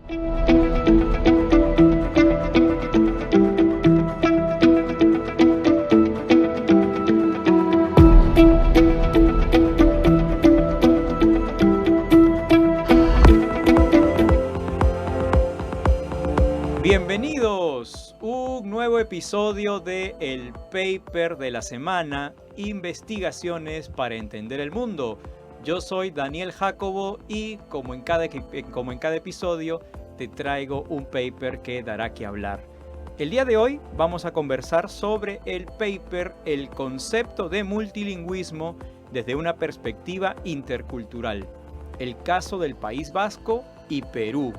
Bienvenidos, un nuevo episodio de El Paper de la Semana, Investigaciones para Entender el Mundo. Yo soy Daniel Jacobo y como en cada episodio te traigo un paper que dará que hablar. El día de hoy vamos a conversar sobre el paper El concepto de multilingüismo desde una perspectiva intercultural, el caso del País Vasco y Perú.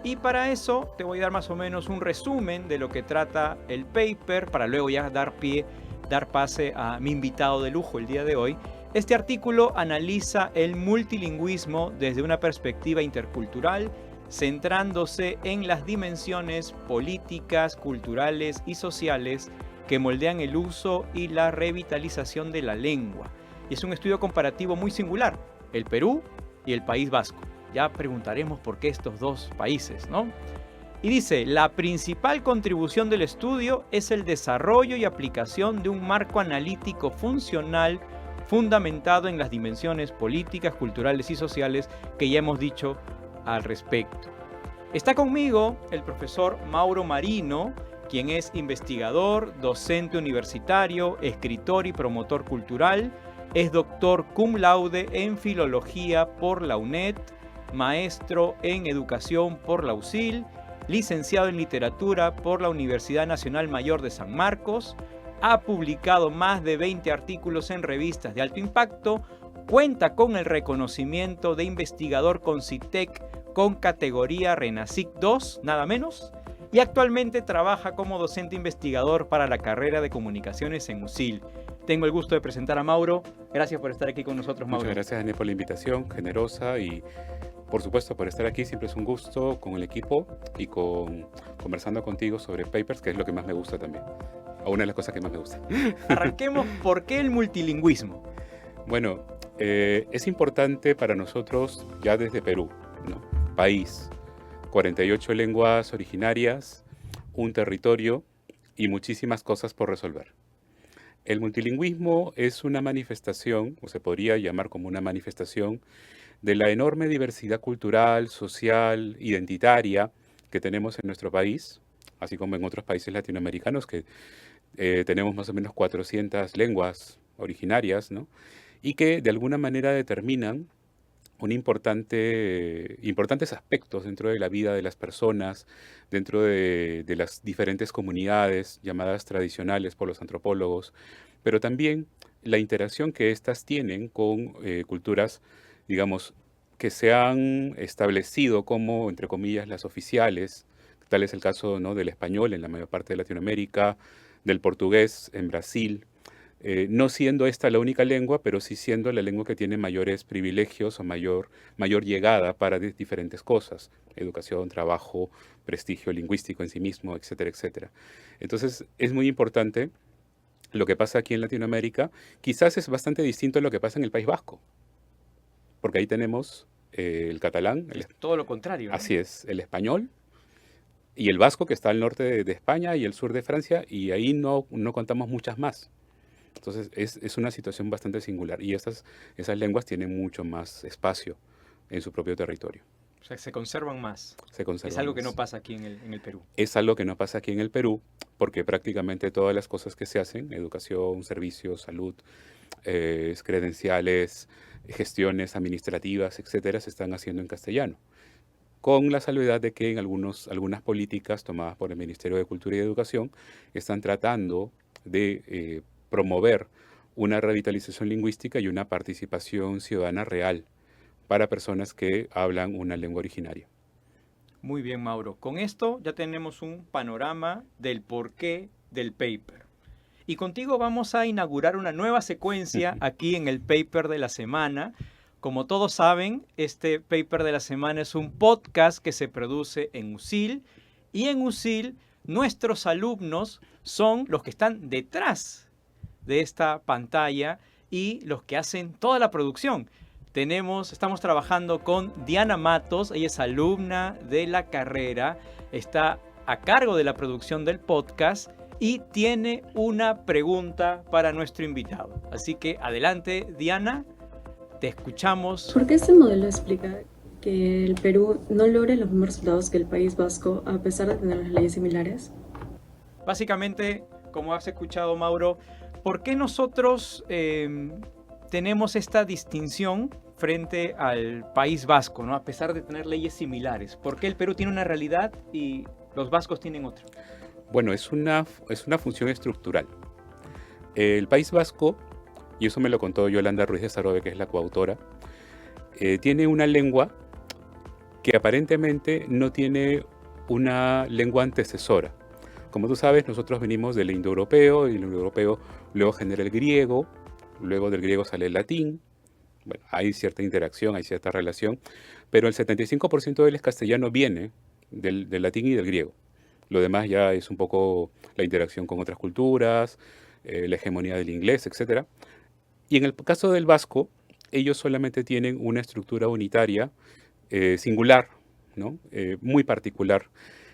Y para eso te voy a dar más o menos un resumen de lo que trata el paper para luego ya dar pase a mi invitado de lujo el día de hoy. Este artículo analiza el multilingüismo desde una perspectiva intercultural, centrándose en las dimensiones políticas, culturales y sociales que moldean el uso y la revitalización de la lengua. Y es un estudio comparativo muy singular, el Perú y el País Vasco. Ya preguntaremos por qué estos dos países, ¿no? Y dice, la principal contribución del estudio es el desarrollo y aplicación de un marco analítico funcional fundamentado en las dimensiones políticas, culturales y sociales que ya hemos dicho al respecto. Está conmigo el profesor Mauro Marino, quien es investigador, docente universitario, escritor y promotor cultural, es doctor cum laude en filología por la UNED, maestro en educación por la USIL, licenciado en literatura por la Universidad Nacional Mayor de San Marcos, ha publicado más de 20 artículos en revistas de alto impacto, cuenta con el reconocimiento de investigador con CITEC con categoría RENACIC 2, nada menos, y actualmente trabaja como docente investigador para la carrera de comunicaciones en USIL. Tengo el gusto de presentar a Mauro. Gracias por estar aquí con nosotros, Mauro. Muchas gracias, Daniel, por la invitación generosa y por supuesto por estar aquí. Siempre es un gusto con el equipo y conversando contigo sobre papers, que es lo que más me gusta también, o una de las cosas que más me gusta. Arranquemos, ¿por qué el multilingüismo? Bueno, es importante para nosotros ya desde Perú, ¿no? País, 48 lenguas originarias, un territorio y muchísimas cosas por resolver. El multilingüismo es una manifestación, o se podría llamar como una manifestación, de la enorme diversidad cultural, social, identitaria que tenemos en nuestro país, así como en otros países latinoamericanos que tenemos más o menos 400 lenguas originarias, ¿no? Y que de alguna manera determinan importantes aspectos dentro de la vida de las personas, dentro de las diferentes comunidades llamadas tradicionales por los antropólogos, pero también la interacción que éstas tienen con culturas, digamos, que se han establecido como, entre comillas, las oficiales. Tal es el caso, ¿no?, del español en la mayor parte de Latinoamérica, del portugués en Brasil, no siendo esta la única lengua, pero sí siendo la lengua que tiene mayores privilegios o mayor llegada para diferentes cosas, educación, trabajo, prestigio lingüístico en sí mismo, etcétera, etcétera. Entonces, es muy importante lo que pasa aquí en Latinoamérica. Quizás es bastante distinto a lo que pasa en el País Vasco, porque ahí tenemos el catalán. Es todo lo contrario, ¿no? Así es, el español y el vasco, que está al norte de España y el sur de Francia, y ahí no contamos muchas más. Entonces es una situación bastante singular y esas lenguas tienen mucho más espacio en su propio territorio. O sea, se conservan más. Se conservan es algo más. que no pasa aquí en el Perú. Es algo que no pasa aquí en el Perú porque prácticamente todas las cosas que se hacen, educación, servicios, salud, credenciales, gestiones administrativas, etcétera, se están haciendo en castellano. Con la salvedad de que en algunas políticas tomadas por el Ministerio de Cultura y Educación están tratando de promover una revitalización lingüística y una participación ciudadana real para personas que hablan una lengua originaria. Muy bien, Mauro. Con esto ya tenemos un panorama del porqué del paper. Y contigo vamos a inaugurar una nueva secuencia aquí en el paper de la semana. Como todos saben, este paper de la semana es un podcast que se produce en USIL. Y en USIL, nuestros alumnos son los que están detrás de esta pantalla y los que hacen toda la producción. estamos trabajando con Diana Matos. Ella es alumna de la carrera, está a cargo de la producción del podcast y tiene una pregunta para nuestro invitado. Así que adelante, Diana, te escuchamos. ¿Por qué este modelo explica que el Perú no logra los mismos resultados que el País Vasco a pesar de tener las leyes similares? Básicamente, como has escuchado, Mauro, ¿por qué nosotros tenemos esta distinción frente al País Vasco, ¿no? A pesar de tener leyes similares? ¿Por qué el Perú tiene una realidad y los vascos tienen otra? Bueno, es una función estructural. El País Vasco, y eso me lo contó Yolanda Ruiz de Sarobe, que es la coautora, tiene una lengua que aparentemente no tiene una lengua antecesora. Como tú sabes, nosotros venimos del indoeuropeo, y el indoeuropeo luego genera el griego, luego del griego sale el latín. Bueno, hay cierta interacción, hay cierta relación, pero el 75% del castellano viene del latín y del griego. Lo demás ya es un poco la interacción con otras culturas, la hegemonía del inglés, etc. Y en el caso del vasco, ellos solamente tienen una estructura unitaria, singular, ¿no? Muy particular,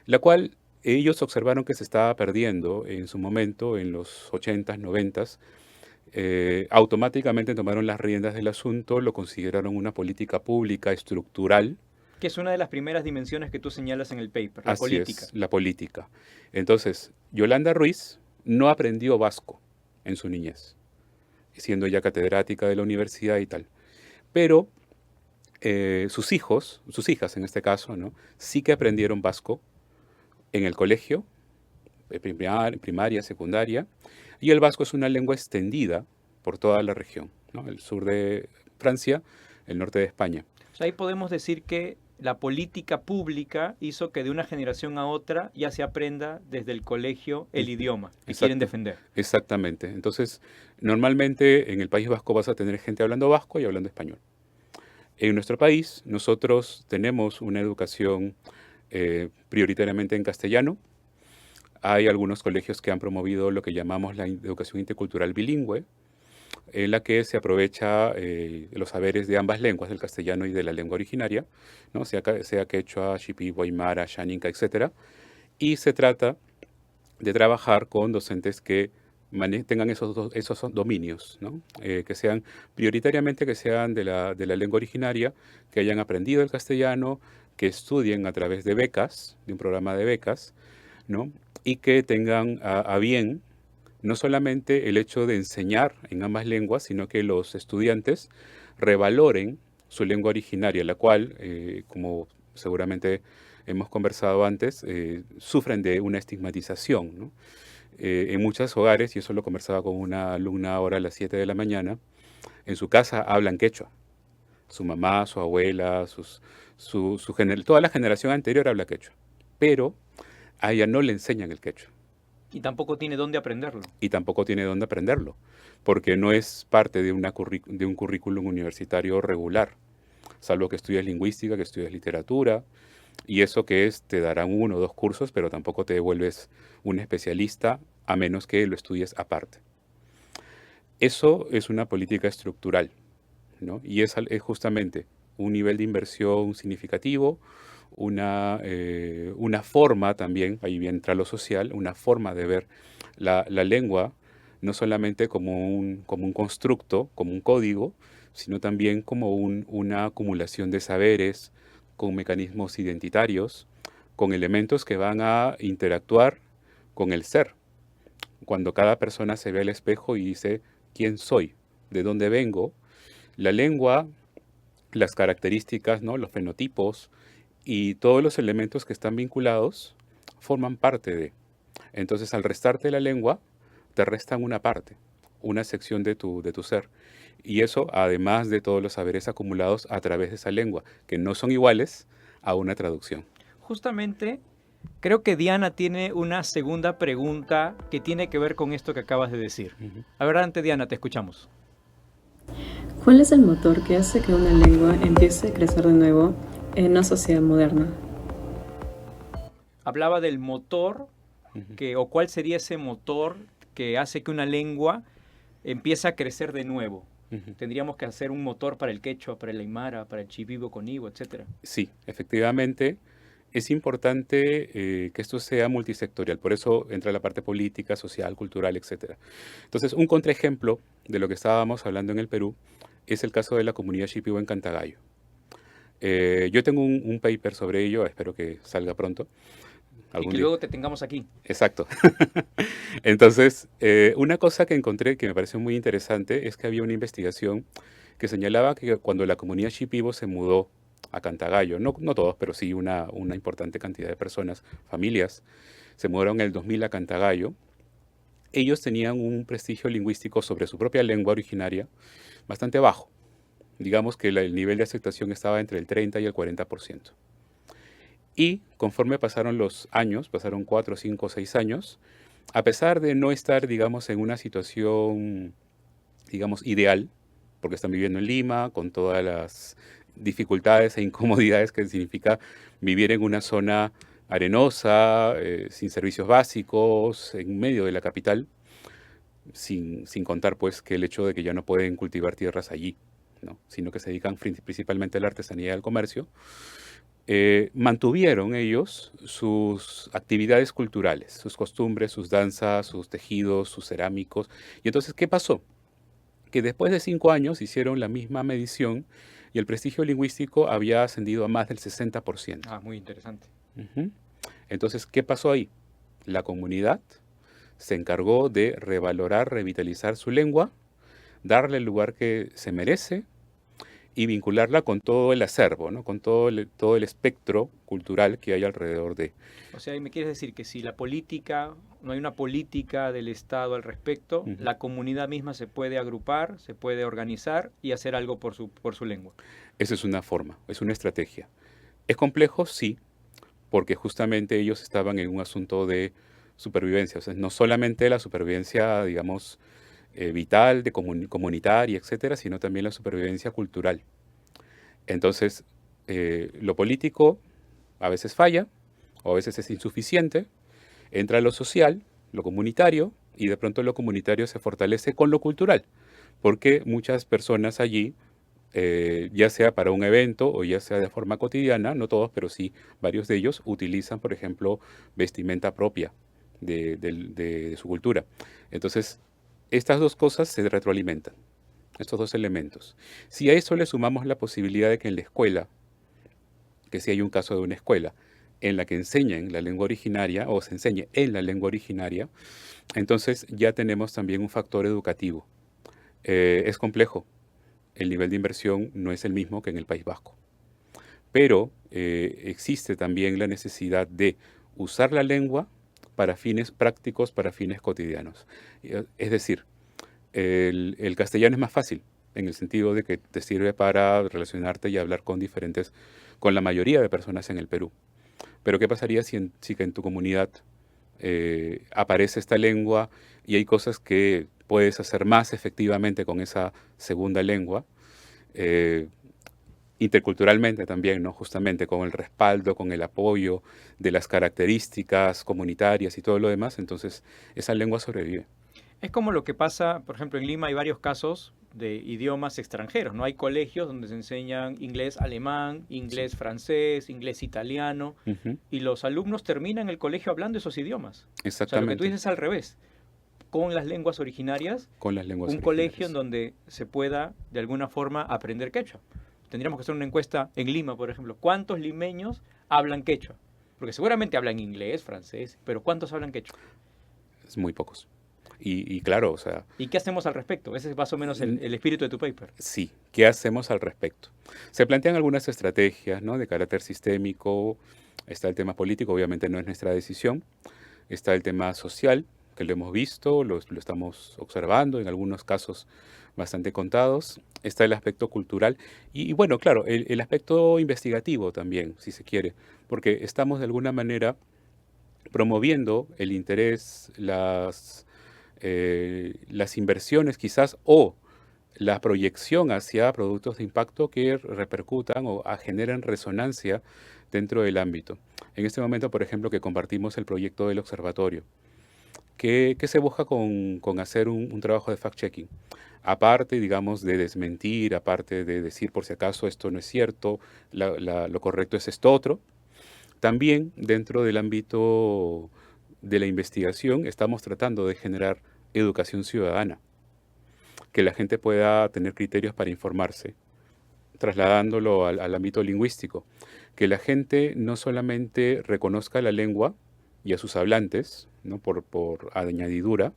la cual ellos observaron que se estaba perdiendo en su momento, en los 80s, 90s. Automáticamente tomaron las riendas del asunto, lo consideraron una política pública estructural. Que es una de las primeras dimensiones que tú señalas en el paper, la Así política. es, la política. Entonces, Yolanda Ruiz no aprendió vasco en su niñez, siendo ya catedrática de la universidad y tal. Pero sus hijas en este caso, ¿no? Sí que aprendieron vasco en el colegio, primaria, secundaria, y el vasco es una lengua extendida por toda la región, ¿no? El sur de Francia, el norte de España. O sea, ahí podemos decir que la política pública hizo que de una generación a otra ya se aprenda desde el colegio el idioma que quieren defender. Exactamente. Entonces, normalmente en el País Vasco vas a tener gente hablando vasco y hablando español. En nuestro país, nosotros tenemos una educación prioritariamente en castellano. Hay algunos colegios que han promovido lo que llamamos la educación intercultural bilingüe, en la que se aprovecha los saberes de ambas lenguas, del castellano y de la lengua originaria, ¿no? sea quechua, shipibo, aymara, xaninca, etc. Y se trata de trabajar con docentes que tengan esos dominios, ¿no? Que sean prioritariamente de la lengua originaria, que hayan aprendido el castellano, que estudien a través de becas, de un programa de becas, ¿no? Y que tengan a bien no solamente el hecho de enseñar en ambas lenguas, sino que los estudiantes revaloren su lengua originaria, la cual, como seguramente hemos conversado antes, sufren de una estigmatización, ¿no? En muchos hogares, y eso lo conversaba con una alumna ahora a las 7 de la mañana, en su casa hablan quechua. Su mamá, su abuela, toda la generación anterior habla quechua. Pero a ella no le enseñan el quechua. Y tampoco tiene dónde aprenderlo. Y tampoco tiene dónde aprenderlo, porque no es parte de un currículum universitario regular, salvo que estudias lingüística, que estudias literatura, y eso que es, te darán 1 o 2 cursos, pero tampoco te vuelves un especialista a menos que lo estudies aparte. Eso es una política estructural, ¿no? Y es justamente un nivel de inversión significativo, una forma también, ahí entra lo social, una forma de ver la lengua, no solamente como un constructo, como un código, sino también como una acumulación de saberes, con mecanismos identitarios, con elementos que van a interactuar con el ser. Cuando cada persona se ve al espejo y dice, ¿quién soy? ¿De dónde vengo? La lengua, las características, ¿no? Los fenotipos y todos los elementos que están vinculados forman parte de. Entonces, al restarte la lengua, te restan una parte, una sección de tu ser. Y eso, además de todos los saberes acumulados a través de esa lengua, que no son iguales a una traducción. Justamente, creo que Diana tiene una segunda pregunta que tiene que ver con esto que acabas de decir. Adelante, Diana, te escuchamos. ¿Cuál es el motor que hace que una lengua empiece a crecer de nuevo en una sociedad moderna? Hablaba del motor, o cuál sería ese motor que hace que una lengua empiece a crecer de nuevo. Ujú. Tendríamos que hacer un motor para el quechua, para el aymara, para el chivivo conibo, etcétera. Sí, efectivamente, es importante que esto sea multisectorial, por eso entra la parte política, social, cultural, etcétera. Entonces, un contraejemplo de lo que estábamos hablando en el Perú es el caso de la comunidad Shipibo en Cantagallo. Yo tengo un paper sobre ello, espero que salga pronto, Y algún que día. luego te tengamos aquí. Exacto. Entonces, una cosa que encontré que me pareció muy interesante es que había una investigación que señalaba que cuando la comunidad Shipibo se mudó a Cantagallo, no todos, pero sí una importante cantidad de personas, familias, se mudaron en el 2000 a Cantagallo, ellos tenían un prestigio lingüístico sobre su propia lengua originaria bastante bajo. Digamos que el nivel de aceptación estaba entre el 30 y el 40%. Y conforme pasaron los años, pasaron 4, 5, 6 años, a pesar de no estar, digamos, en una situación, digamos, ideal, porque están viviendo en Lima, con todas las dificultades e incomodidades que significa vivir en una zona arenosa, sin servicios básicos, en medio de la capital, sin contar pues que el hecho de que ya no pueden cultivar tierras allí, ¿no? Sino que se dedican principalmente a la artesanía y al comercio, mantuvieron ellos sus actividades culturales, sus costumbres, sus danzas, sus tejidos, sus cerámicos. Y entonces, ¿qué pasó? Que después de 5 años hicieron la misma medición y el prestigio lingüístico había ascendido a más del 60%. Ah, muy interesante. Ujú. Entonces, ¿qué pasó ahí? La comunidad se encargó de revalorar, revitalizar su lengua, darle el lugar que se merece y vincularla con todo el acervo, ¿no? Con todo el espectro cultural que hay alrededor de. O sea, me quieres decir que si la política, no hay una política del Estado al respecto, Ujú. la comunidad misma se puede agrupar, se puede organizar y hacer algo por su lengua. Esa es una forma, es una estrategia. ¿Es complejo? Sí, porque justamente ellos estaban en un asunto de supervivencia, o sea, no solamente la supervivencia, digamos, vital, comunitaria, etcétera, sino también la supervivencia cultural. Entonces, lo político a veces falla, o a veces es insuficiente, entra lo social, lo comunitario, y de pronto lo comunitario se fortalece con lo cultural, porque muchas personas allí, ya sea para un evento o ya sea de forma cotidiana, no todos, pero sí varios de ellos, utilizan, por ejemplo, vestimenta propia de su cultura. Entonces, estas dos cosas se retroalimentan, estos dos elementos. Si a eso le sumamos la posibilidad de que en la escuela, que si hay un caso de una escuela, en la que enseñen la lengua originaria o se enseñe en la lengua originaria, entonces ya tenemos también un factor educativo. Es complejo, el nivel de inversión no es el mismo que en el País Vasco, pero existe también la necesidad de usar la lengua para fines prácticos, para fines cotidianos. Es decir, el castellano es más fácil, en el sentido de que te sirve para relacionarte y hablar con la mayoría de personas en el Perú. Pero ¿qué pasaría si que en tu comunidad aparece esta lengua y hay cosas que puedes hacer más efectivamente con esa segunda lengua? eh, Interculturalmente también, ¿no? Justamente con el respaldo, con el apoyo de las características comunitarias y todo lo demás, entonces esa lengua sobrevive. Es como lo que pasa, por ejemplo, en Lima hay varios casos de idiomas extranjeros, ¿no? Hay colegios donde se enseñan inglés alemán, Sí. inglés francés, inglés italiano, Ujú. y los alumnos terminan el colegio hablando esos idiomas. O sea, lo que tú Exactamente, dices es al revés. Con las lenguas originarias, con las lenguas un colegio en originarias. donde se pueda de alguna forma aprender quechua. Tendríamos que hacer una encuesta en Lima, por ejemplo. ¿Cuántos limeños hablan quechua? Porque seguramente hablan inglés, francés, pero ¿cuántos hablan quechua? Es muy pocos. Y claro, o sea, ¿Y qué hacemos al respecto? Ese es más o menos el espíritu de tu paper. sí, ¿qué hacemos al respecto? Se plantean algunas estrategias, ¿no? De carácter sistémico. Está el tema político, obviamente no es nuestra decisión. Está el tema social, que lo hemos visto, lo estamos observando, en algunos casos bastante contados. Está el aspecto cultural y bueno, claro, el aspecto investigativo también, si se quiere, porque estamos de alguna manera promoviendo el interés, las inversiones quizás o la proyección hacia productos de impacto que repercutan o generen resonancia dentro del ámbito. En este momento, por ejemplo, que compartimos el proyecto del observatorio, ¿Qué se busca con hacer un trabajo de fact-checking? Aparte, digamos, de desmentir, aparte de decir por si acaso esto no es cierto, lo correcto es esto otro, también dentro del ámbito de la investigación estamos tratando de generar educación ciudadana, que la gente pueda tener criterios para informarse, trasladándolo al ámbito lingüístico, que la gente no solamente reconozca la lengua y a sus hablantes, ¿no? por añadidura,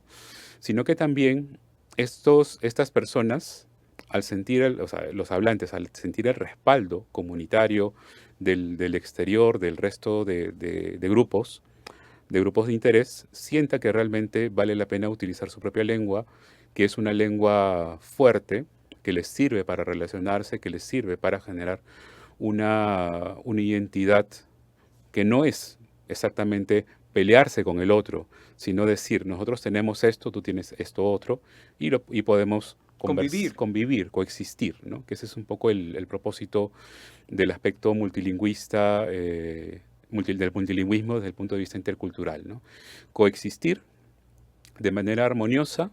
sino que también estas personas, al sentir, o sea, los hablantes, al sentir el respaldo comunitario del exterior, del resto de grupos de interés, sienta que realmente vale la pena utilizar su propia lengua, que es una lengua fuerte, que les sirve para relacionarse, que les sirve para generar una identidad que no es exactamente pelearse con el otro, sino decir, nosotros tenemos esto, tú tienes esto otro, y podemos convivir, coexistir, ¿no? Que ese es un poco el propósito del aspecto multilingüista, del multilingüismo desde el punto de vista intercultural, ¿no? Coexistir de manera armoniosa,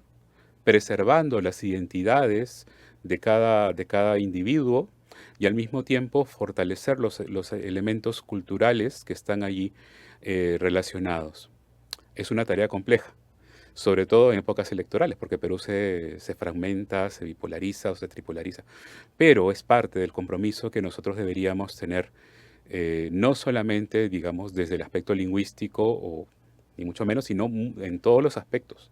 preservando las identidades de cada individuo y al mismo tiempo fortalecer los elementos culturales que están allí relacionados. Es una tarea compleja, sobre todo en épocas electorales, porque Perú se fragmenta, se bipolariza o se tripolariza, pero es parte del compromiso que nosotros deberíamos tener, no solamente, digamos, desde el aspecto lingüístico, ni mucho menos, sino en todos los aspectos,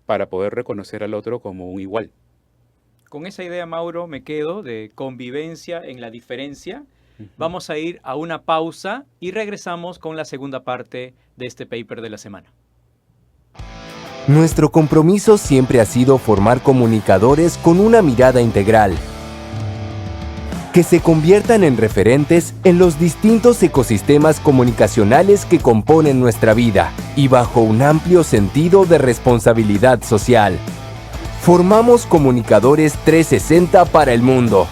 para poder reconocer al otro como un igual. Con esa idea, Mauro, me quedo de convivencia en la diferencia. Vamos a ir a una pausa y regresamos con la segunda parte de este paper de la semana. Nuestro compromiso siempre ha sido formar comunicadores con una mirada integral, que se conviertan en referentes en los distintos ecosistemas comunicacionales que componen nuestra vida y bajo un amplio sentido de responsabilidad social. Formamos comunicadores 360 para el mundo.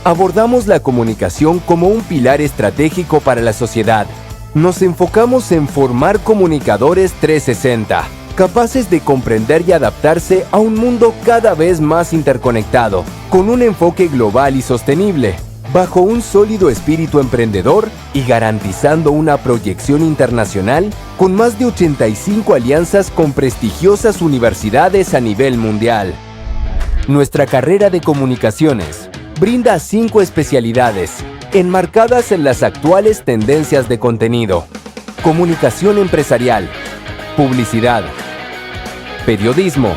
Abordamos la comunicación como un pilar estratégico para la sociedad. Nos enfocamos en formar comunicadores 360, capaces de comprender y adaptarse a un mundo cada vez más interconectado, con un enfoque global y sostenible, bajo un sólido espíritu emprendedor y garantizando una proyección internacional con más de 85 alianzas con prestigiosas universidades a nivel mundial. Nuestra carrera de comunicaciones brinda 5 especialidades, enmarcadas en las actuales tendencias de contenido: comunicación empresarial, publicidad, periodismo,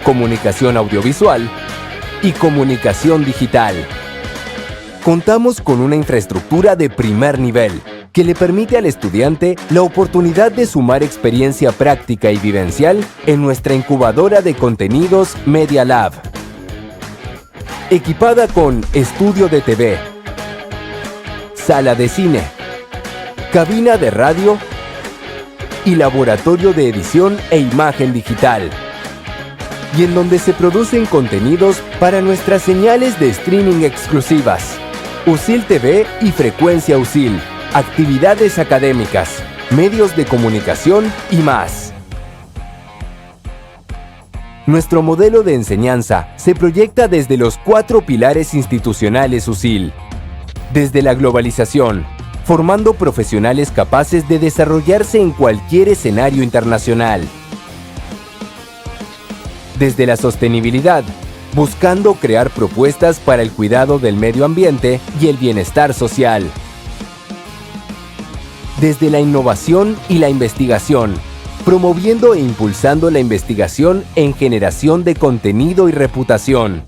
comunicación audiovisual y comunicación digital. Contamos con una infraestructura de primer nivel que le permite al estudiante la oportunidad de sumar experiencia práctica y vivencial en nuestra incubadora de contenidos Media Lab. Equipada con estudio de TV, sala de cine, cabina de radio y laboratorio de edición e imagen digital, y en donde se producen contenidos para nuestras señales de streaming exclusivas, USIL TV y Frecuencia USIL, actividades académicas, medios de comunicación y más. Nuestro modelo de enseñanza se proyecta desde los 4 pilares institucionales USIL, desde la globalización, formando profesionales capaces de desarrollarse en cualquier escenario internacional. Desde la sostenibilidad, buscando crear propuestas para el cuidado del medio ambiente y el bienestar social. Desde la innovación y la investigación, promoviendo e impulsando la investigación en generación de contenido y reputación.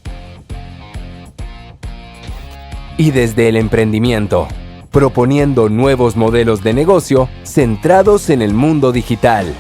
Y desde el emprendimiento, proponiendo nuevos modelos de negocio centrados en el mundo digital.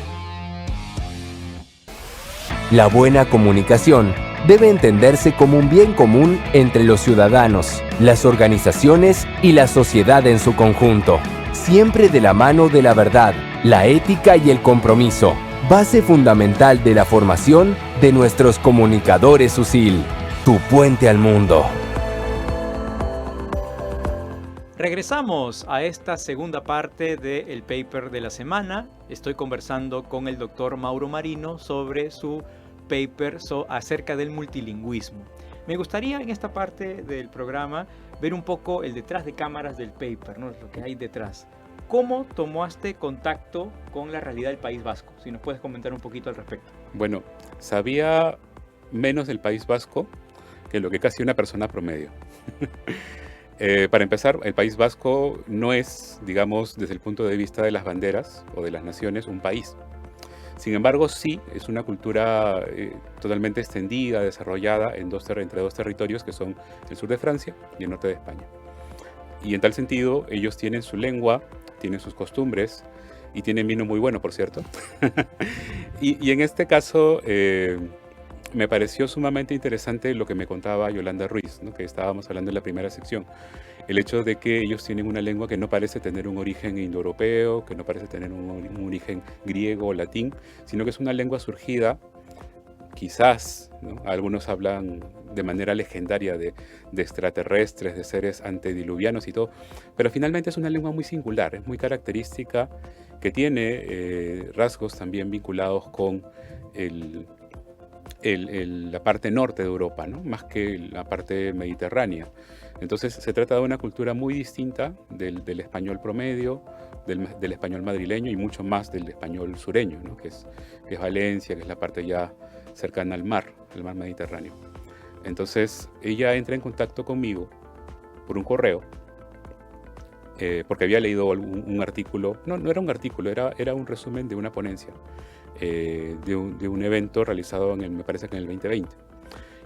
La buena comunicación debe entenderse como un bien común entre los ciudadanos, las organizaciones y la sociedad en su conjunto, siempre de la mano de la verdad, la ética y el compromiso, base fundamental de la formación de nuestros comunicadores USIL, tu puente al mundo. Regresamos a esta segunda parte del paper de la semana. Estoy conversando con el doctor Mauro Marino sobre su paper acerca del multilingüismo. Me gustaría en esta parte del programa ver un poco el detrás de cámaras del paper, ¿no? Lo que hay detrás. ¿Cómo tomaste contacto con la realidad del País Vasco? Si nos puedes comentar un poquito al respecto. Bueno, sabía menos del País Vasco que lo que casi una persona promedio. Para empezar, el País Vasco no es, digamos, desde el punto de vista de las banderas o de las naciones, un país. Sin embargo, sí es una cultura totalmente extendida, desarrollada entre dos territorios que son el sur de Francia y el norte de España. Y en tal sentido, ellos tienen su lengua, tienen sus costumbres y tienen vino muy bueno, por cierto. y en este caso, me pareció sumamente interesante lo que me contaba Yolanda Ruiz, ¿no? Que estábamos hablando en la primera sección. El hecho de que ellos tienen una lengua que no parece tener un origen indoeuropeo, que no parece tener un origen griego o latín, sino que es una lengua surgida, quizás, ¿no? Algunos hablan de manera legendaria de extraterrestres, de seres antediluvianos y todo, pero finalmente es una lengua muy singular, es muy característica, que tiene rasgos también vinculados con la parte norte de Europa, ¿no? Más que la parte mediterránea. Entonces se trata de una cultura muy distinta del español promedio, del español madrileño y mucho más del español sureño, ¿no? que es Valencia, que es la parte ya cercana al mar Mediterráneo. Entonces ella entra en contacto conmigo por un correo, porque había leído un artículo, no era un artículo, era un resumen de una ponencia, de un evento realizado me parece que en el 2020.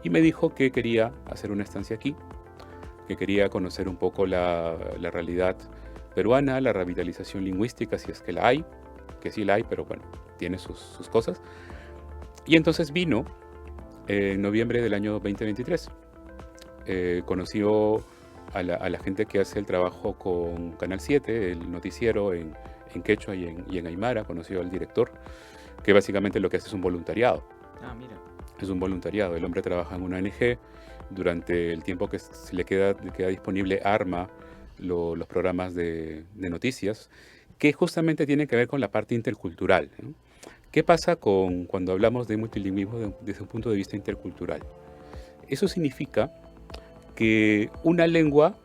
Y me dijo que quería hacer una estancia aquí, que quería conocer un poco la realidad peruana, la revitalización lingüística, si es que la hay, que sí la hay, pero bueno, tiene sus cosas. Y entonces vino en noviembre del año 2023. Conoció a la gente que hace el trabajo con Canal 7, el noticiero en quechua y en aymara. Conoció al director, que básicamente lo que hace es un voluntariado. Ah, mira. Es un voluntariado. El hombre trabaja en una ONG. Durante el tiempo que le queda disponible, arma los programas de noticias, que justamente tienen que ver con la parte intercultural, ¿no? ¿Qué pasa cuando hablamos de multilingüismo desde un punto de vista intercultural? Eso significa que una lengua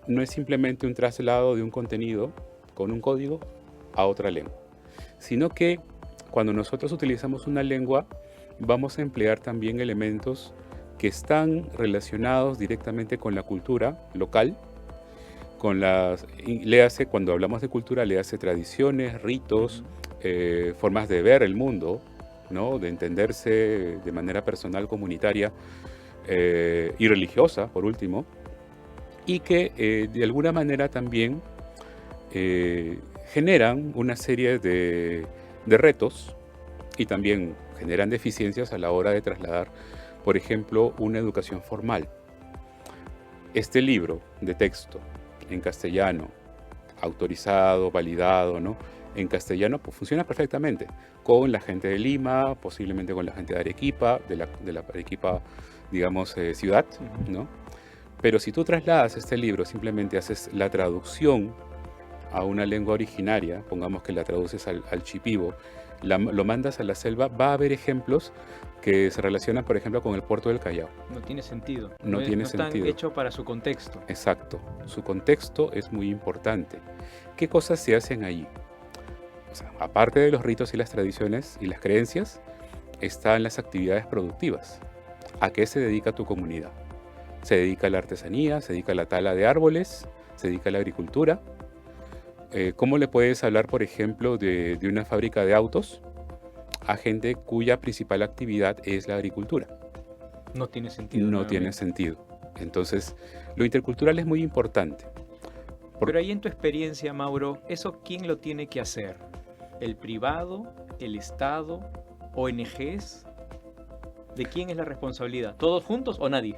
no es simplemente un traslado de un contenido con un código a otra lengua, sino que cuando nosotros utilizamos una lengua vamos a emplear también elementos que están relacionados directamente con la cultura local, cuando hablamos de cultura, le hace tradiciones, ritos, formas de ver el mundo, ¿no? De entenderse de manera personal, comunitaria y religiosa, por último, y que de alguna manera también generan una serie de retos y también generan deficiencias a la hora de trasladar, por ejemplo, una educación formal. Este libro de texto en castellano, autorizado, validado, ¿no? En castellano, pues funciona perfectamente con la gente de Lima, posiblemente con la gente de Arequipa, de la Arequipa, digamos, ciudad, ¿no? Pero si tú trasladas este libro, simplemente haces la traducción a una lengua originaria, pongamos que la traduces al chipivo, lo mandas a la selva, va a haber ejemplos que se relacionan, por ejemplo, con el puerto del Callao. No tiene sentido. No tiene sentido. Están hechos para su contexto. Exacto. Su contexto es muy importante. ¿Qué cosas se hacen allí? O sea, aparte de los ritos y las tradiciones y las creencias, están las actividades productivas. ¿A qué se dedica tu comunidad? Se dedica a la artesanía, se dedica a la tala de árboles, se dedica a la agricultura. ¿Cómo le puedes hablar, por ejemplo, de una fábrica de autos a gente cuya principal actividad es la agricultura? No tiene sentido. No tiene sentido. Entonces, lo intercultural es muy importante. Pero ahí en tu experiencia, Mauro, ¿eso quién lo tiene que hacer? ¿El privado? ¿El Estado? ¿ONGs? ¿De quién es la responsabilidad? ¿Todos juntos o nadie?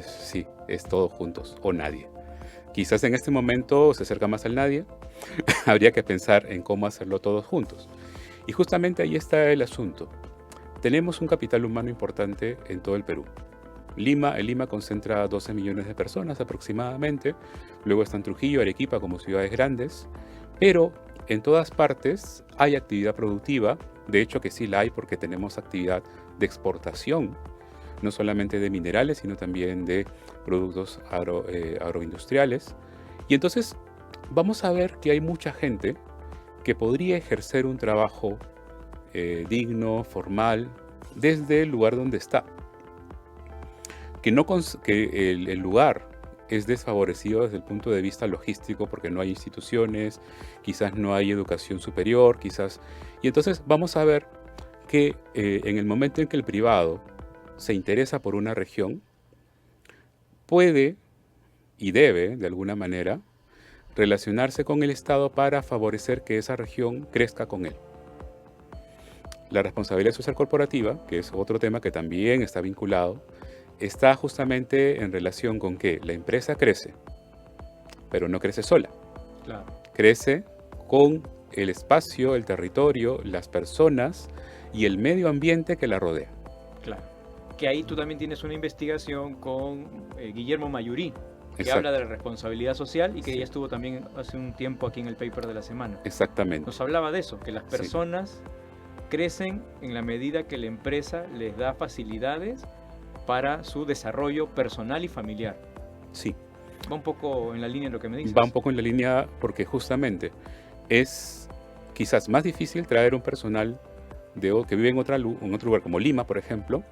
Sí, es todos juntos o nadie. Quizás en este momento se acerca más al nadie. Habría que pensar en cómo hacerlo todos juntos. Y justamente ahí está el asunto. Tenemos un capital humano importante en todo el Perú. Lima concentra 12 millones de personas aproximadamente, luego están Trujillo, Arequipa como ciudades grandes, pero en todas partes hay actividad productiva, de hecho que sí la hay porque tenemos actividad de exportación, no solamente de minerales, sino también de productos agroindustriales. Y entonces vamos a ver que hay mucha gente que podría ejercer un trabajo digno, formal, desde el lugar donde está. Que el lugar es desfavorecido desde el punto de vista logístico porque no hay instituciones, quizás no hay educación superior, quizás... Y entonces vamos a ver que en el momento en que el privado se interesa por una región, puede y debe, de alguna manera, relacionarse con el Estado para favorecer que esa región crezca con él. La responsabilidad social corporativa, que es otro tema que también está vinculado, está justamente en relación con que la empresa crece, pero no crece sola. Claro. Crece con el espacio, el territorio, las personas y el medio ambiente que la rodea. Claro. Que ahí tú también tienes una investigación con Guillermo Mayurí, que Exacto. habla de la responsabilidad social y que Sí. ya estuvo también hace un tiempo aquí en el paper de la semana. Exactamente. Nos hablaba de eso, que las Sí. personas crecen en la medida que la empresa les da facilidades para su desarrollo personal y familiar. Sí. Va un poco en la línea de lo que me dices. Va un poco en la línea porque justamente es quizás más difícil traer un personal que vive en otro lugar como Lima, por ejemplo,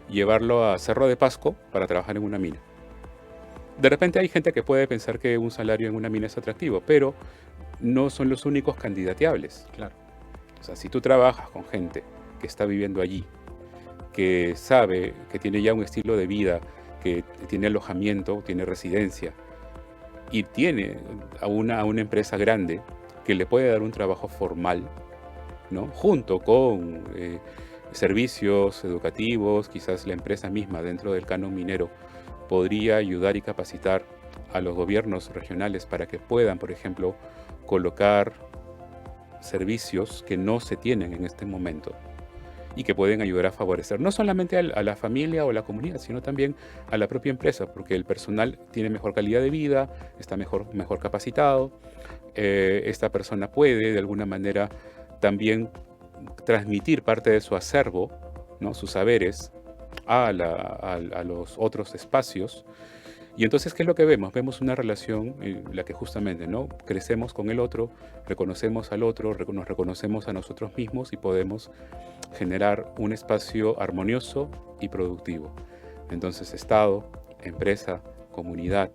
llevarlo a Cerro de Pasco para trabajar en una mina. De repente hay gente que puede pensar que un salario en una mina es atractivo, pero no son los únicos candidateables. Claro. O sea, si tú trabajas con gente que está viviendo allí, que sabe, que tiene ya un estilo de vida, que tiene alojamiento, tiene residencia, y tiene a una empresa grande que le puede dar un trabajo formal, ¿no? Junto con servicios educativos, quizás la empresa misma dentro del canon minero podría ayudar y capacitar a los gobiernos regionales para que puedan, por ejemplo, colocar servicios que no se tienen en este momento y que pueden ayudar a favorecer no solamente a la familia o la comunidad, sino también a la propia empresa, porque el personal tiene mejor calidad de vida, está mejor capacitado, esta persona puede de alguna manera también transmitir parte de su acervo, ¿no? Sus saberes a los otros espacios. Y entonces, ¿qué es lo que vemos? Vemos una relación en la que justamente, ¿no? Crecemos con el otro, reconocemos al otro, nos reconocemos a nosotros mismos y podemos generar un espacio armonioso y productivo. Entonces, Estado, empresa, comunidad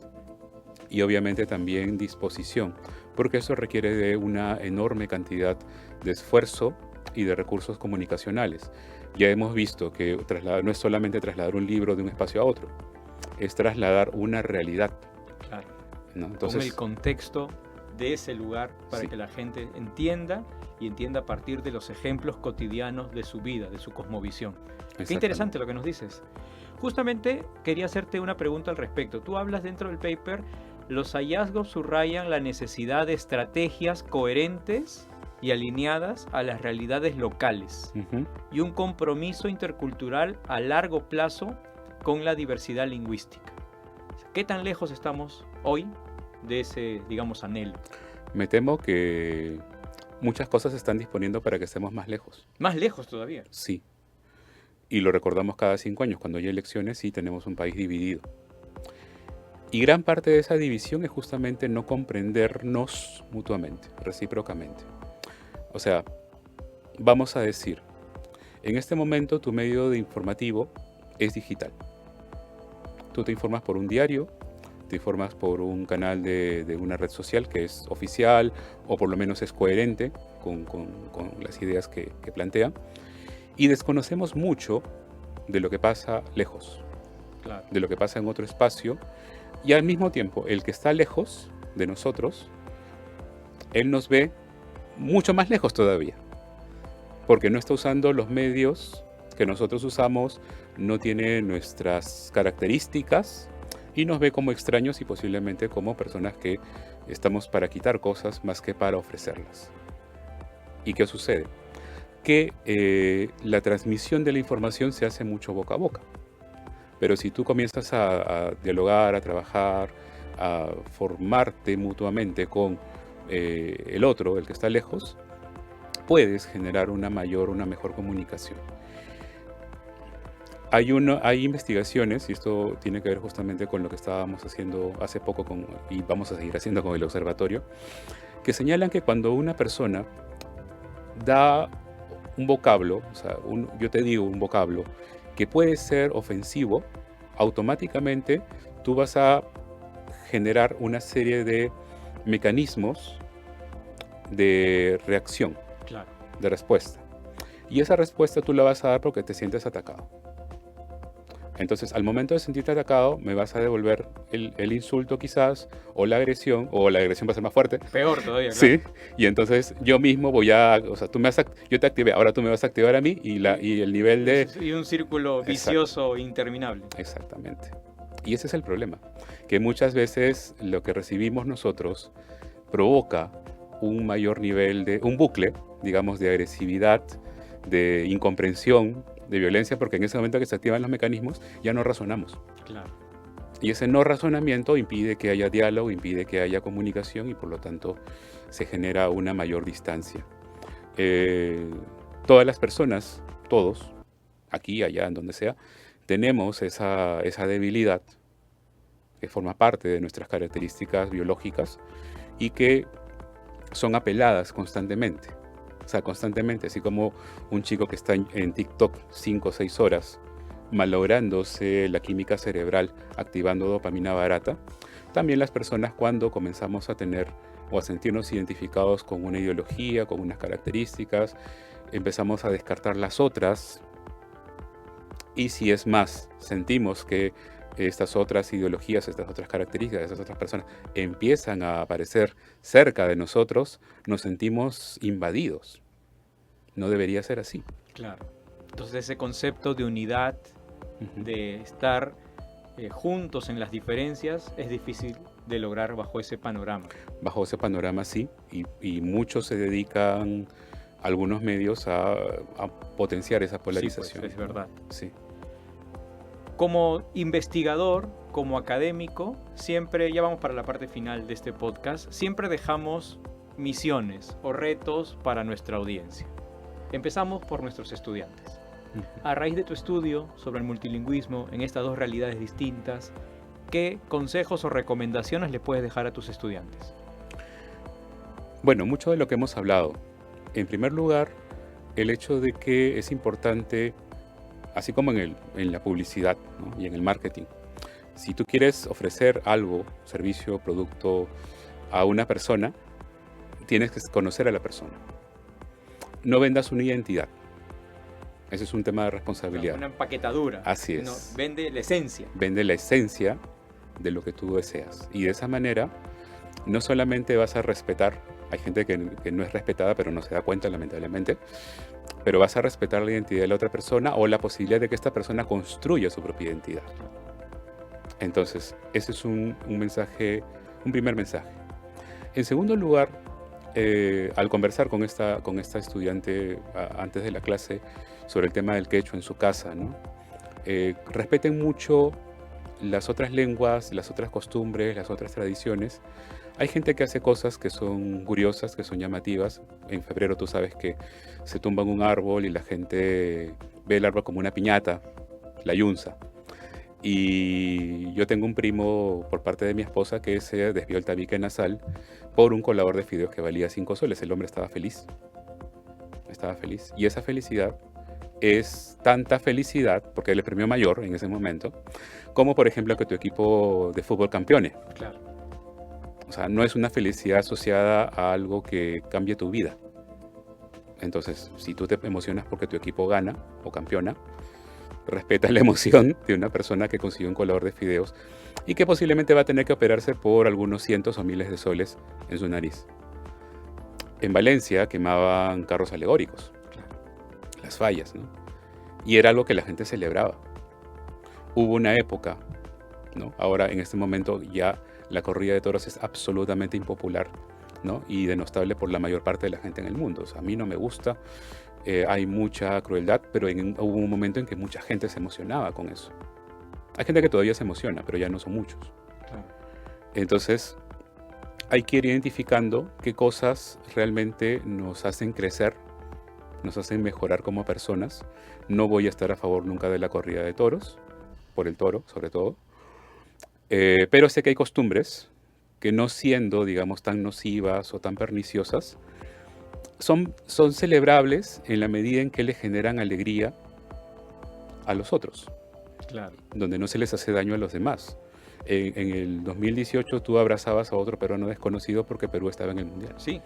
y obviamente también disposición, porque eso requiere de una enorme cantidad de esfuerzo y de recursos comunicacionales. Ya hemos visto que no es solamente trasladar un libro de un espacio a otro, es trasladar una realidad. Claro. ¿No? Con Entonces, el contexto de ese lugar para Sí. que la gente entienda y entienda a partir de los ejemplos cotidianos de su vida, de su cosmovisión. Qué interesante lo que nos dices. Justamente quería hacerte una pregunta al respecto. Tú hablas dentro del paper, los hallazgos subrayan la necesidad de estrategias coherentes y alineadas a las realidades locales Ujú. y un compromiso intercultural a largo plazo con la diversidad lingüística. ¿Qué tan lejos estamos hoy de ese, digamos, anhelo? Me temo que muchas cosas se están disponiendo para que estemos más lejos. Más lejos todavía. Sí. Y lo recordamos cada 5 años. Cuando hay elecciones, sí tenemos un país dividido. Y gran parte de esa división es justamente no comprendernos mutuamente, recíprocamente. O sea, vamos a decir, en este momento tu medio de informativo es digital. Tú te informas por un diario, te informas por un canal de una red social que es oficial o por lo menos es coherente con las ideas que plantea. Y desconocemos mucho de lo que pasa lejos, Claro. de lo que pasa en otro espacio. Y al mismo tiempo, el que está lejos de nosotros, él nos ve mucho más lejos todavía. Porque no está usando los medios que nosotros usamos, no tiene nuestras características y nos ve como extraños y posiblemente como personas que estamos para quitar cosas más que para ofrecerlas. ¿Y qué sucede? Que la transmisión de la información se hace mucho boca a boca. Pero si tú comienzas a dialogar, a trabajar, a formarte mutuamente con el otro, el que está lejos, puedes generar una mejor comunicación. Hay investigaciones, y esto tiene que ver justamente con lo que estábamos haciendo hace poco y vamos a seguir haciendo con el observatorio, que señalan que cuando una persona da un vocablo, o sea, yo te digo un vocablo que puede ser ofensivo, automáticamente tú vas a generar una serie de mecanismos de reacción, Claro. de respuesta. Y esa respuesta tú la vas a dar porque te sientes atacado. Entonces, al momento de sentirte atacado, me vas a devolver el insulto quizás, o la agresión va a ser más fuerte. Peor todavía, claro. Sí, y entonces yo mismo o sea, yo te activé, ahora tú me vas a activar a mí y el nivel de... Y un círculo vicioso interminable. Exactamente. Y ese es el problema, que muchas veces lo que recibimos nosotros provoca un mayor nivel un bucle, digamos, de agresividad, de incomprensión, de violencia, porque en ese momento que se activan los mecanismos ya no razonamos. Claro. Y ese no razonamiento impide que haya diálogo, impide que haya comunicación y por lo tanto se genera una mayor distancia. Todas las personas, todos, aquí, allá, en donde sea, tenemos esa debilidad que forma parte de nuestras características biológicas y que son apeladas constantemente. O sea, constantemente, así como un chico que está en TikTok 5 o 6 horas, malográndose la química cerebral, activando dopamina barata, también las personas cuando comenzamos a tener o a sentirnos identificados con una ideología, con unas características, empezamos a descartar las otras, y si es más, sentimos que estas otras ideologías, estas otras características, estas otras personas empiezan a aparecer cerca de nosotros, nos sentimos invadidos. No debería ser así. Claro. Entonces ese concepto de unidad, de estar juntos en las diferencias, es difícil de lograr bajo ese panorama. Bajo ese panorama sí, y muchos se dedican, algunos medios, a potenciar esa polarización. Sí, pues, es verdad. Sí. Como investigador, como académico, siempre, ya vamos para la parte final de este podcast, siempre dejamos misiones o retos para nuestra audiencia. Empezamos por nuestros estudiantes. A raíz de tu estudio sobre el multilingüismo en estas dos realidades distintas, ¿qué consejos o recomendaciones le puedes dejar a tus estudiantes? Bueno, mucho de lo que hemos hablado. En primer lugar, el hecho de que es importante, así como en la publicidad, ¿no? Y en el marketing, si tú quieres ofrecer algo, servicio, producto a una persona, tienes que conocer a la persona. No vendas una identidad. Ese es un tema de responsabilidad. Una empaquetadura. Así es. No, vende la esencia. Vende la esencia de lo que tú deseas. Y de esa manera, no solamente vas a respetar, hay gente que no es respetada, pero no se da cuenta, lamentablemente, pero vas a respetar la identidad de la otra persona o la posibilidad de que esta persona construya su propia identidad. Entonces, ese es un primer mensaje. En segundo lugar, al conversar con esta estudiante antes de la clase sobre el tema del quechua en su casa, ¿no? Respeten mucho las otras lenguas, las otras costumbres, las otras tradiciones. Hay gente que hace cosas que son curiosas, que son llamativas. En febrero tú sabes que se tumban un árbol y la gente ve el árbol como una piñata, la yunza. Y yo tengo un primo por parte de mi esposa que se desvió el tabique nasal por un colador de fideos que valía 5 soles. El hombre estaba feliz. Estaba feliz. Y esa felicidad es tanta felicidad, porque él es premio mayor en ese momento, como por ejemplo que tu equipo de fútbol campeone. Claro. O sea, no es una felicidad asociada a algo que cambie tu vida. Entonces, si tú te emocionas porque tu equipo gana o campeona, respeta la emoción de una persona que consiguió un colador de fideos y que posiblemente va a tener que operarse por algunos cientos o miles de soles en su nariz. En Valencia quemaban carros alegóricos, las fallas, ¿no? Y era algo que la gente celebraba. Hubo una época, ¿no? Ahora, en este momento, ya la corrida de toros es absolutamente impopular, ¿no? Y denostable por la mayor parte de la gente en el mundo. O sea, a mí no me gusta, hay mucha crueldad, pero hubo un momento en que mucha gente se emocionaba con eso. Hay gente que todavía se emociona, pero ya no son muchos. Claro. Entonces, hay que ir identificando qué cosas realmente nos hacen crecer, nos hacen mejorar como personas. No voy a estar a favor nunca de la corrida de toros, por el toro sobre todo, pero sé que hay costumbres que, no siendo, digamos, tan nocivas o tan perniciosas, son celebrables en la medida en que le generan alegría a los otros, Claro. donde no se les hace daño a los demás. En el 2018 tú abrazabas a otro peruano desconocido porque Perú estaba en el Mundial. Sí,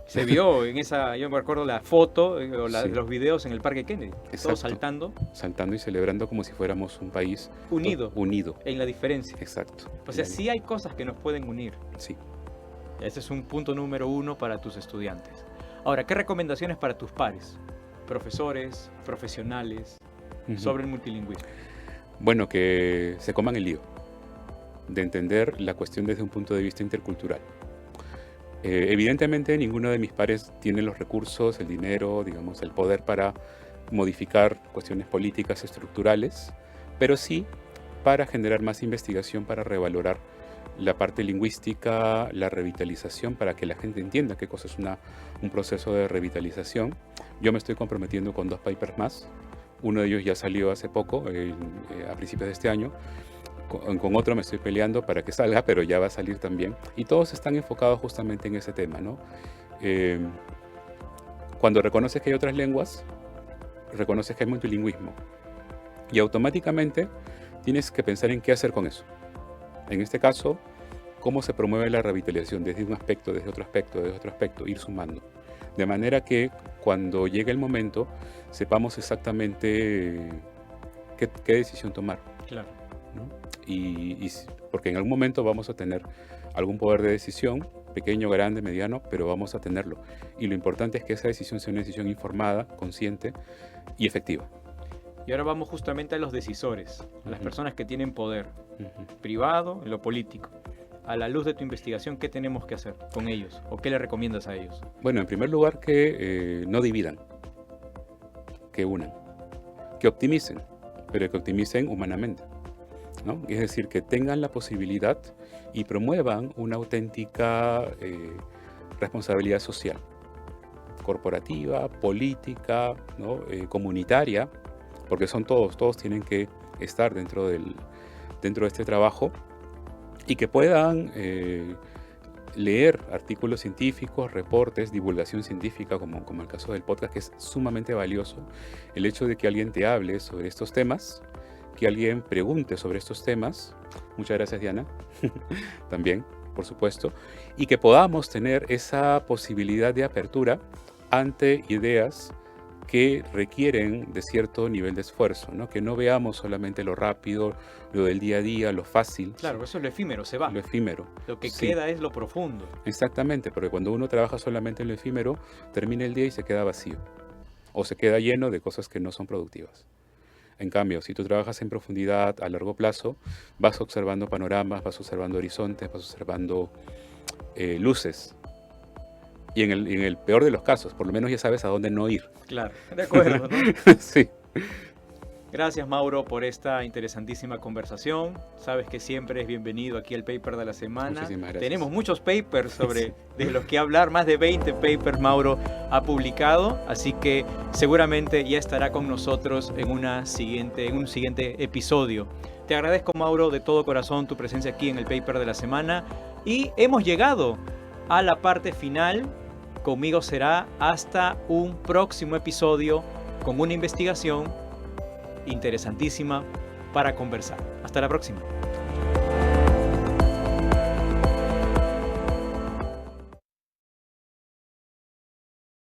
se vio en esa, yo me acuerdo la foto o Sí. los videos en el Parque Kennedy, Exacto. todos saltando, Saltando y celebrando como si fuéramos un país unido unido. en la diferencia. Exacto. O sea, sí hay cosas que nos pueden unir. Sí. Ese es un punto número 1 para tus estudiantes. Ahora, ¿qué recomendaciones para tus pares, profesores, profesionales, Ujú. sobre el multilingüismo? Bueno, que se coman el lío de entender la cuestión desde un punto de vista intercultural. Evidentemente, ninguno de mis pares tiene los recursos, el dinero, digamos, el poder para modificar cuestiones políticas estructurales, pero sí para generar más investigación, para revalorar la parte lingüística, la revitalización, para que la gente entienda qué cosa es un proceso de revitalización. Yo me estoy comprometiendo con 2 papers más. Uno de ellos ya salió hace poco, a principios de este año. Con otro me estoy peleando para que salga, pero ya va a salir también. Y todos están enfocados justamente en ese tema, ¿no? Cuando reconoces que hay otras lenguas, reconoces que hay multilingüismo. Y automáticamente tienes que pensar en qué hacer con eso. En este caso, cómo se promueve la revitalización desde un aspecto, desde otro aspecto, desde otro aspecto, ir sumando. De manera que cuando llegue el momento, sepamos exactamente qué decisión tomar, Claro. ¿no? Porque en algún momento vamos a tener algún poder de decisión, pequeño, grande, mediano, pero vamos a tenerlo. Y lo importante es que esa decisión sea una decisión informada, consciente y efectiva. Y ahora vamos justamente a los decisores, a las Ujú. personas que tienen poder, Ujú. privado, en lo político. A la luz de tu investigación, ¿qué tenemos que hacer con ellos? ¿O qué le recomiendas a ellos? Bueno, en primer lugar, que no dividan, que unan, que optimicen, pero que optimicen humanamente, ¿no? Es decir, que tengan la posibilidad y promuevan una auténtica responsabilidad social, corporativa, política, ¿no? Comunitaria, porque son todos tienen que estar dentro de este trabajo, y que puedan leer artículos científicos, reportes, divulgación científica, como el caso del podcast, que es sumamente valioso. El hecho de que alguien te hable sobre estos temas, que alguien pregunte sobre estos temas. Muchas gracias, Diana, también, por supuesto. Y que podamos tener esa posibilidad de apertura ante ideas que requieren de cierto nivel de esfuerzo, ¿no? Que no veamos solamente lo rápido, lo del día a día, lo fácil, Claro, eso es lo efímero, se va. lo efímero. Lo que Sí. queda es lo profundo. Exactamente, porque cuando uno trabaja solamente en lo efímero, termina el día y se queda vacío, o se queda lleno de cosas que no son productivas. En cambio, si tú trabajas en profundidad a largo plazo, vas observando panoramas, vas observando horizontes, vas observando luces. Y en el peor de los casos, por lo menos ya sabes a dónde no ir. Claro, de acuerdo, ¿no? Sí. Gracias, Mauro, por esta interesantísima conversación. Sabes que siempre es bienvenido aquí al paper de la semana. Muchísimas gracias. Tenemos muchos papers de los que hablar, más de 20 papers Mauro ha publicado, así que seguramente ya estará con nosotros en un siguiente episodio. Te agradezco, Mauro, de todo corazón tu presencia aquí en el paper de la semana, y hemos llegado a la parte final. Conmigo será hasta un próximo episodio con una investigación interesantísima para conversar. Hasta la próxima.